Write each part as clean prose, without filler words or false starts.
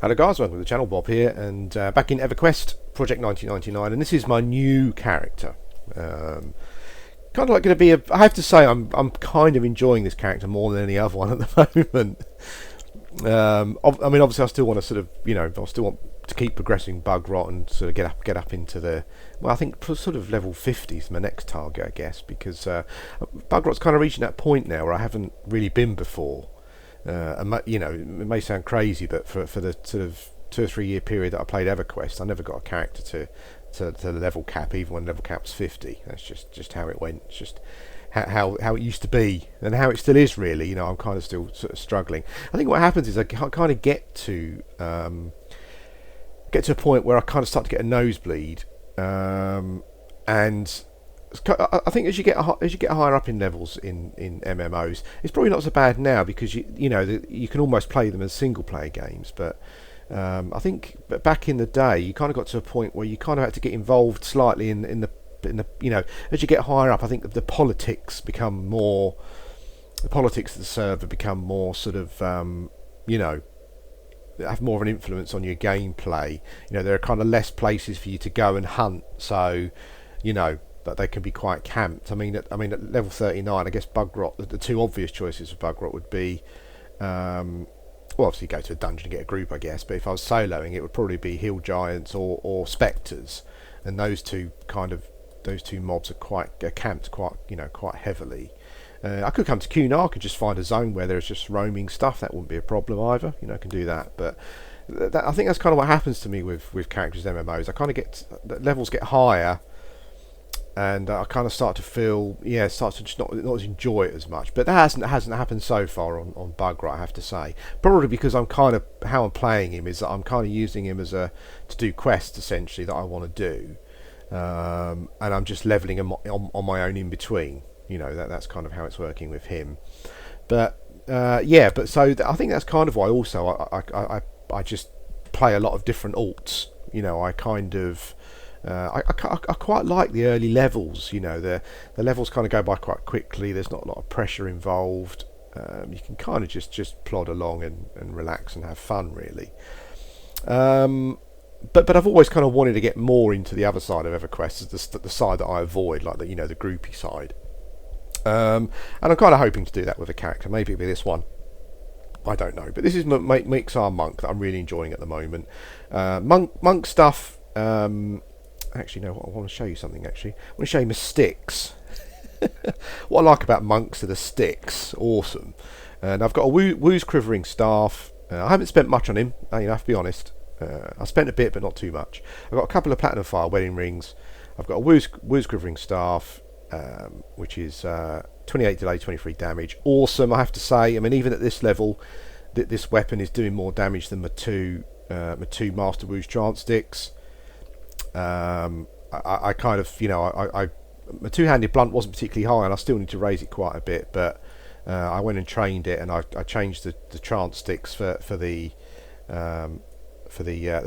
Hello guys, welcome to the channel. Bob here, and back in Everquest, Project 1999, and this is my new character. Kind of like going to be I have to say, I'm kind of enjoying this character more than any other one at the moment. I mean, obviously, I still want to sort of, I still want to keep progressing bug rot and sort of get up into the, well, I think sort of level 50 is my next target, I guess, because bug rot's kind of reaching that point now where I haven't really been before. It may sound crazy, but for the sort of 2 or 3 year period that I played Everquest, I never got a character to the level cap, even when level cap's 50. That's just how it went. It's just how it used to be, and how it still is, really. I'm kind of still sort of struggling. I think what happens is I kind of get to a point where I kind of start to get a nosebleed, and I think as you get higher up in levels in MMOs, it's probably not so bad now, because you can almost play them as single player games. But I think back in the day, you kind of got to a point where you kind of had to get involved slightly in the as you get higher up. I think the politics of the server become more sort of have more of an influence on your gameplay. There are kind of less places for you to go and hunt, so that they can be quite camped. I mean, at level 39, I guess bug rot, the two obvious choices for bug rot would be, well, obviously go to a dungeon and get a group, I guess, but if I was soloing, it would probably be hill giants or spectres, and those two mobs are camped quite heavily. I could come to Kurns and just find a zone where there's just roaming stuff. That wouldn't be a problem either. I can do that, but I think that's kind of what happens to me with characters in MMOs. I kind of the levels get higher, and I kind of start to feel, start to just not enjoy it as much. But that hasn't happened so far on bug rot, I have to say. Probably because I'm kind of, how I'm playing him is that I'm kind of using him to do quests, essentially, that I want to do, and I'm just leveling him on my own in between. That's kind of how it's working with him. But so I think that's kind of why also I just play a lot of different alts. I kind of I quite like the early levels. The levels kind of go by quite quickly. There's not a lot of pressure involved. You can kind of just plod along and relax and have fun, really. But I've always kind of wanted to get more into the other side of EverQuest, the side that I avoid, like the groupie side. And I'm kind of hoping to do that with a character. Maybe it'll be this one. I don't know. But this is my Iksar monk that I'm really enjoying at the moment. Monk stuff. Actually, no. I want to show you something. Actually, I want to show you my sticks. What I like about monks are the sticks. Awesome. And I've got a Woo's quivering staff. I haven't spent much on him. I have to be honest. I spent a bit, but not too much. I've got a couple of platinum fire wedding rings. I've got a Woo's quivering staff. Which is 28 delay, 23 damage. Awesome, I have to say. I mean, even at this level, this weapon is doing more damage than my two Master Wu's Trance Sticks. I kind of, my two-handed blunt wasn't particularly high, and I still need to raise it quite a bit. But I went and trained it, and I changed the Trance Sticks for the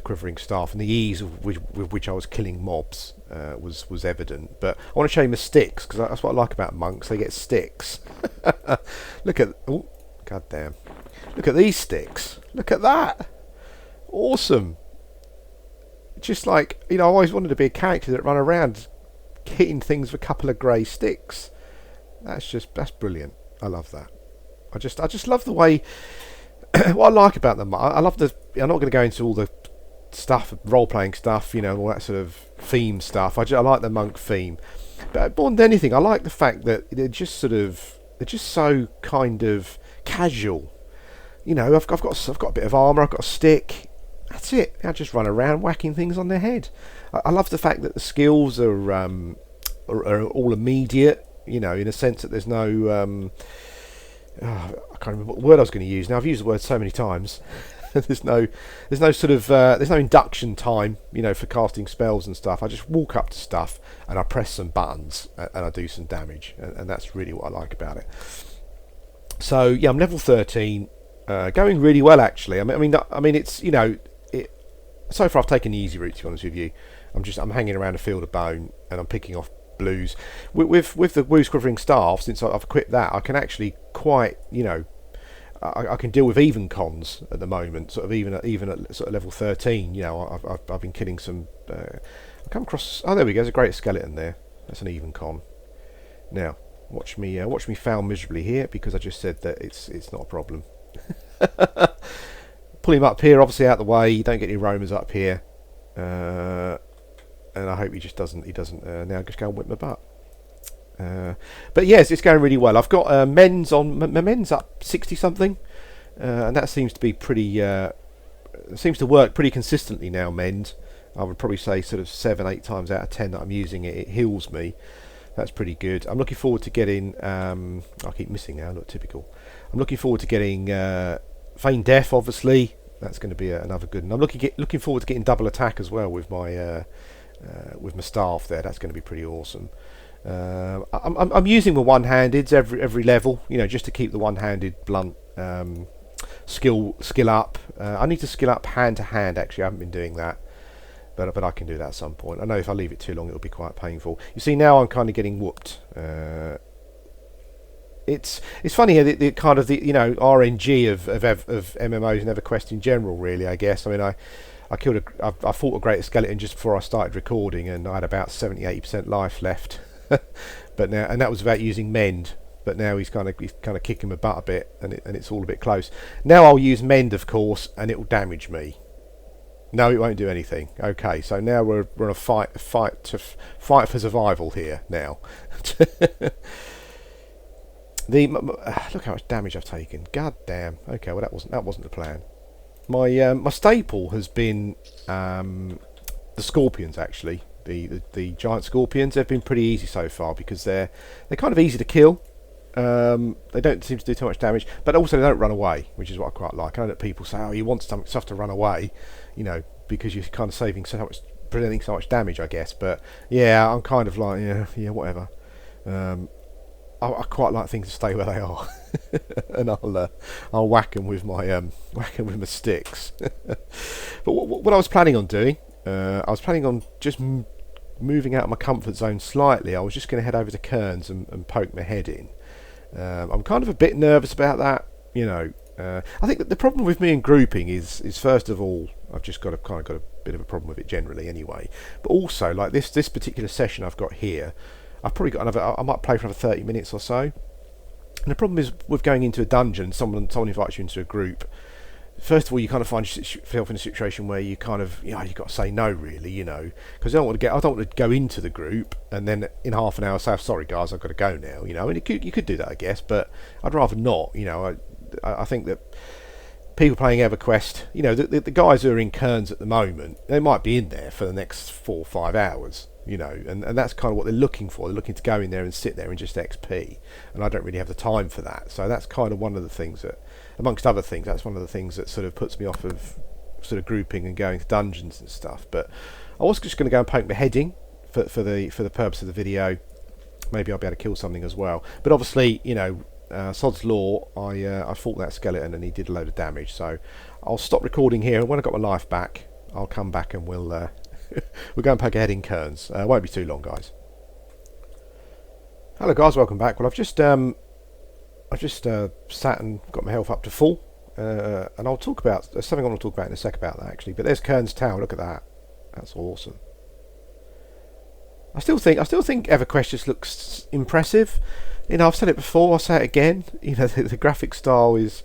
quivering staff, and the ease with which I was killing mobs was evident. But I want to show you my sticks, because that's what I like about monks. They get sticks. Look at, oh, goddamn! Look at these sticks. Look at that. Awesome. Just like, I always wanted to be a character that ran around hitting things with a couple of grey sticks. That's brilliant. I love that. I just love the way. What I like about them, I love I'm not going to go into all the stuff, role-playing stuff, all that sort of theme stuff. I like the monk theme, but more than anything, I like the fact that they're just so kind of casual. I've got a bit of armour, I've got a stick. That's it. I just run around whacking things on their head. I love the fact that the skills are all immediate. In a sense that there's no. I can't remember what word I was going to use. Now I've used the word so many times. there's no induction time, for casting spells and stuff. I just walk up to stuff and I press some buttons and I do some damage, and that's really what I like about it. So yeah, I'm level 13, going really well actually. I mean it's so far I've taken the easy route, to be honest with you. I'm hanging around a field of bone and I'm picking off blues with the Woo's quivering staff. Since I've quit that, I can actually quite I can deal with even cons at the moment, sort of even at sort of level 13. You know, I've been killing some. I come across. Oh, there we go. There's a great skeleton there. That's an even con. Now, watch me fail miserably here because I just said that it's not a problem. Pull him up here, obviously out the way. You don't get any roamers up here, and I hope he doesn't. Now just go and whip my butt. But yes, it's going really well. I've got men's on. My men's up 60 something, and that seems to be pretty. Seems to work pretty consistently now. Men's. I would probably say sort of 7-8 times out of 10 that I'm using it. It heals me. That's pretty good. I'm looking forward to getting. I keep missing now. Not typical. I'm looking forward to getting Feign Death. Obviously, that's going to be another good. And I'm looking forward to getting double attack as well with my staff there. That's going to be pretty awesome. I'm using the one-handeds every level. You know, just to keep the one-handed blunt skill up. I need to skill up hand to hand. Actually, I haven't been doing that. But I can do that at some point. I know if I leave it too long, it'll be quite painful. You see, now I'm kind of getting whooped. It's funny here, the kind of the RNG of MMOs and EverQuest in general. Really, I guess. I mean, I fought a greater skeleton just before I started recording, and I had about 70-80% life left. But now, and that was without using mend. But now he's kind of kicking my butt a bit, and it's all a bit close. Now I'll use mend, of course, and it will damage me. No, it won't do anything. Okay, so now we're on a fight for survival here now. Look how much damage I've taken. God damn. Okay, well that wasn't the plan. My staple has been the scorpions actually. The giant scorpions. They've been pretty easy so far because they're kind of easy to kill. They don't seem to do too much damage, but also they don't run away, which is what I quite like. I know that people say, "Oh, you want stuff to run away," because you're kind of presenting so much damage, I guess. But yeah, I'm kind of like, yeah, whatever. I quite like things to stay where they are, and I'll whack them with my sticks. But what I was planning on doing, I was planning on just moving out of my comfort zone slightly. I was just going to head over to Kurns and poke my head in. I'm kind of a bit nervous about that, I think that the problem with me and grouping is first of all, I've just got a bit of a problem with it generally anyway. But also, like this particular session I've got here, I've probably got I might play for another 30 minutes or so. And the problem is with going into a dungeon, someone invites you into a group. First of all, you kind of find yourself in a situation where you kind of, you've got to say no, really, because I don't want to go into the group and then in half an hour say, sorry guys, I've got to go now, and you could do that, I guess, but I'd rather not, I think that people playing EverQuest, the guys who are in Kurns at the moment, they might be in there for the next 4 or 5 hours, and that's kind of what they're looking for. They're looking to go in there and sit there and just XP, and I don't really have the time for that. So that's kind of one of the things that, amongst other things, that's one of the things that sort of puts me off of sort of grouping and going to dungeons and stuff. But I was just going to go and poke my head in for the purpose of the video. Maybe I'll be able to kill something as well. But obviously, Sod's Law, I fought that skeleton and he did a load of damage. So I'll stop recording here, and when I've got my life back, I'll come back and we'll go and poke a head in Kurns. Won't be too long, guys. Hello, guys. Welcome back. Well, I've just sat and got my health up to full, and I'll talk about there's something I want to talk about in a sec about that actually. But there's Kurns Tower. Look at that. That's awesome. I still think EverQuest just looks impressive. I've said it before, I'll say it again. The graphic style is,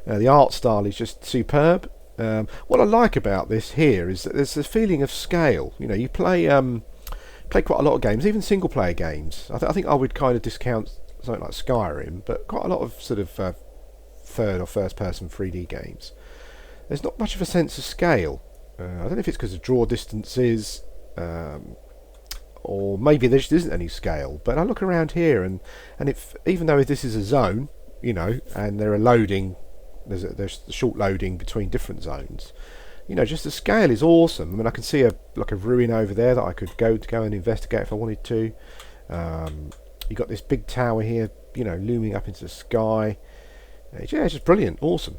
the art style is just superb. What I like about this here is that there's a feeling of scale. You play quite a lot of games, even single player games. I think I would kind of discount something like Skyrim, but quite a lot of sort of third or first person 3D games. There's not much of a sense of scale. I don't know if it's because of draw distances, or maybe there just isn't any scale. But I look around here, and even though this is a zone, and there are loading, there's short loading between different zones. Just the scale is awesome. I mean, I can see a ruin over there that I could go and investigate if I wanted to. You got this big tower here, looming up into the sky. It's just brilliant, awesome.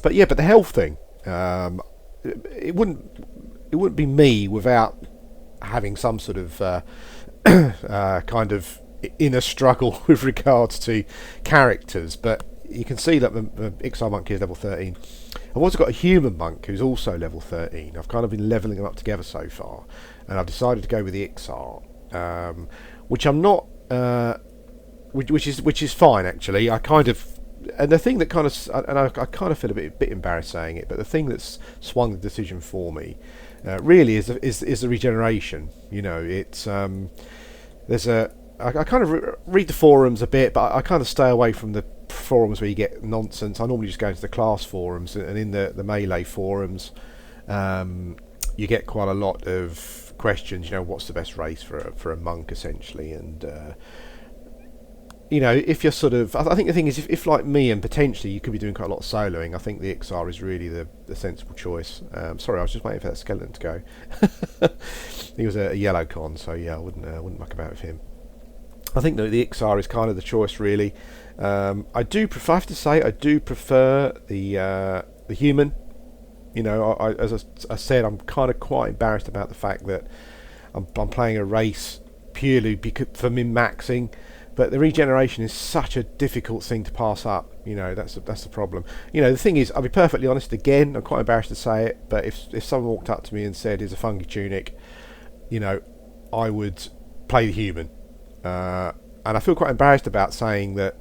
But the health thing, it wouldn't be me without having some sort of kind of inner struggle with regards to characters. But you can see that the Iksar monk is level 13. I've also got a human monk who's also level 13. I've kind of been leveling them up together so far, and I've decided to go with the Iksar, which I'm not, which is fine actually. I kind of, and the thing that kind of, and I kind of feel a bit embarrassed saying it, but the thing that's swung the decision for me, really is the regeneration. You know, it's there's a I kind of read the forums a bit, but I kind of stay away from the forums where you get nonsense. I normally just go into the class forums, and in the melee forums, you get quite a lot of questions. You know, what's the best race for a monk, essentially, and you know, if you're sort of, I think the thing is, if like me, and potentially you could be doing quite a lot of soloing, I think the Iksar is really the sensible choice. Sorry, I was just waiting for that skeleton to go. He was a yellow con, so yeah, I wouldn't muck about with him. I think that the Iksar is kind of the choice, really. I do prefer, I have to say, I do prefer the human. You know, as I said, I'm kind of quite embarrassed about the fact that I'm playing a race purely for min-maxing, but the regeneration is such a difficult thing to pass up. You know, that's the problem. You know, the thing is, I'll be perfectly honest again, I'm quite embarrassed to say it, but if someone walked up to me and said, here's a fungi tunic, you know, I would play the human. And I feel quite embarrassed about saying that,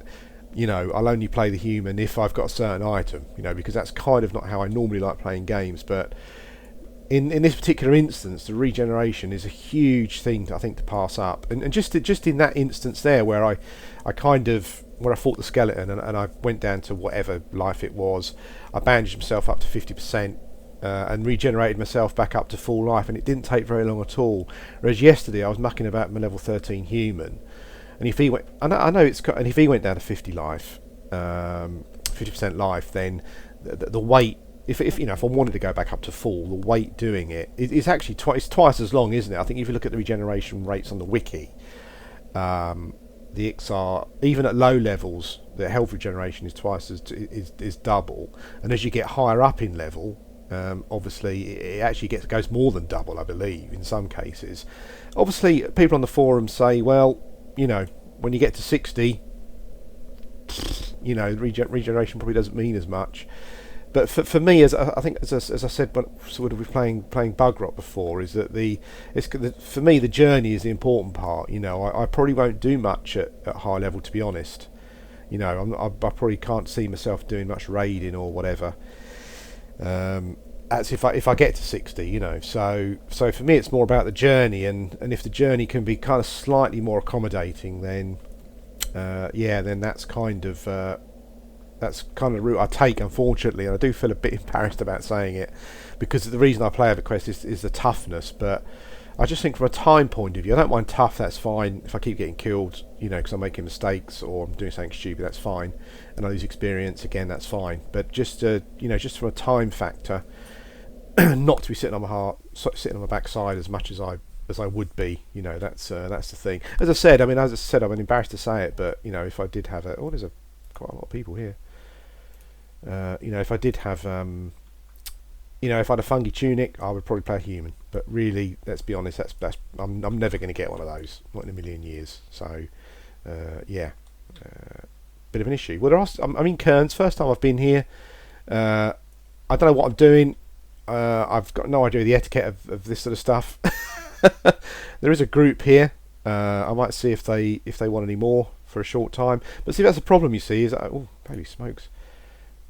you know, I'll only play the human if I've got a certain item, you know, because that's kind of not how I normally like playing games. But in this particular instance, the regeneration is a huge thing, I think, to pass up. And just in that instance there, where I fought the skeleton and I went down to whatever life it was, I bandaged myself up to 50%. And regenerated myself back up to full life, and it didn't take very long at all. Whereas yesterday I was mucking about my level 13 human, and if he went, I know it's, and if he went down to 50 life, 50% life, then the weight, if you know, if I wanted to go back up to full, the weight doing it is actually twice as long, isn't it? I think if you look at the regeneration rates on the wiki, the Iksar, even at low levels, the health regeneration is twice as is double, and as you get higher up in level, obviously it actually goes more than double, I believe, in some cases. Obviously people on the forum say, well, you know, when you get to 60, you know, regeneration probably doesn't mean as much. But for me, as I think, as I said, when sort of playing Bug Rot before, is that for me the journey is the important part. You know, I probably won't do much at high level, to be honest. You know, I probably can't see myself doing much raiding or whatever. That's if I get to 60, you know. So for me, it's more about the journey, and if the journey can be kind of slightly more accommodating, then then that's kind of the route I take, unfortunately. And I do feel a bit embarrassed about saying it, because the reason I play Everquest is the toughness. But I just think from a time point of view, I don't mind tough. That's fine. If I keep getting killed, you know, because I'm making mistakes or I'm doing something stupid, that's fine. And I lose experience again, that's fine. But just you know, just from a time factor, not to be sitting on my backside as much as I would be. You know, that's the thing. As I said, I'm embarrassed to say it, but you know, if I did have there's quite a lot of people here. You know, if I did have you know, if I had a fungi tunic, I would probably play a human. But really, let's be honest, I'm never going to get one of those, not in a million years. So bit of an issue. Well, I'm in Kurns, first time I've been here. I don't know what I'm doing. I've got no idea the etiquette of this sort of stuff. There is a group here. I might see if they want any more for a short time. But see, that's the problem. You see, is that, oh, holy smokes.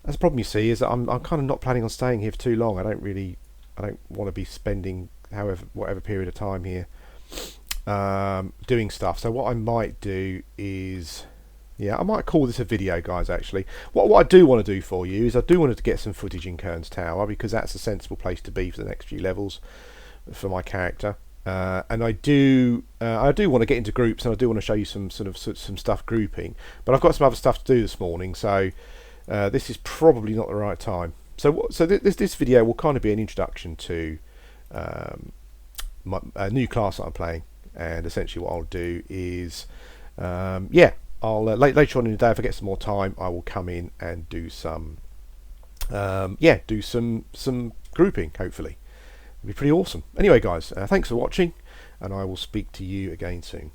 That's the problem. You see, is that I'm kind of not planning on staying here for too long. I don't want to be spending whatever period of time here doing stuff. So what I might do is, I might call this a video, guys. Actually, what I do want to do for you is I do want to get some footage in Kurns Tower, because that's a sensible place to be for the next few levels for my character. And I do want to get into groups, and I do want to show you some stuff grouping. But I've got some other stuff to do this morning, so this is probably not the right time. So this video will kind of be an introduction to a new class that I'm playing, and essentially what I'll do is I'll later on in the day, if I get some more time, I will come in and do some grouping. Hopefully, it'll be pretty awesome. Anyway, guys, thanks for watching, and I will speak to you again soon.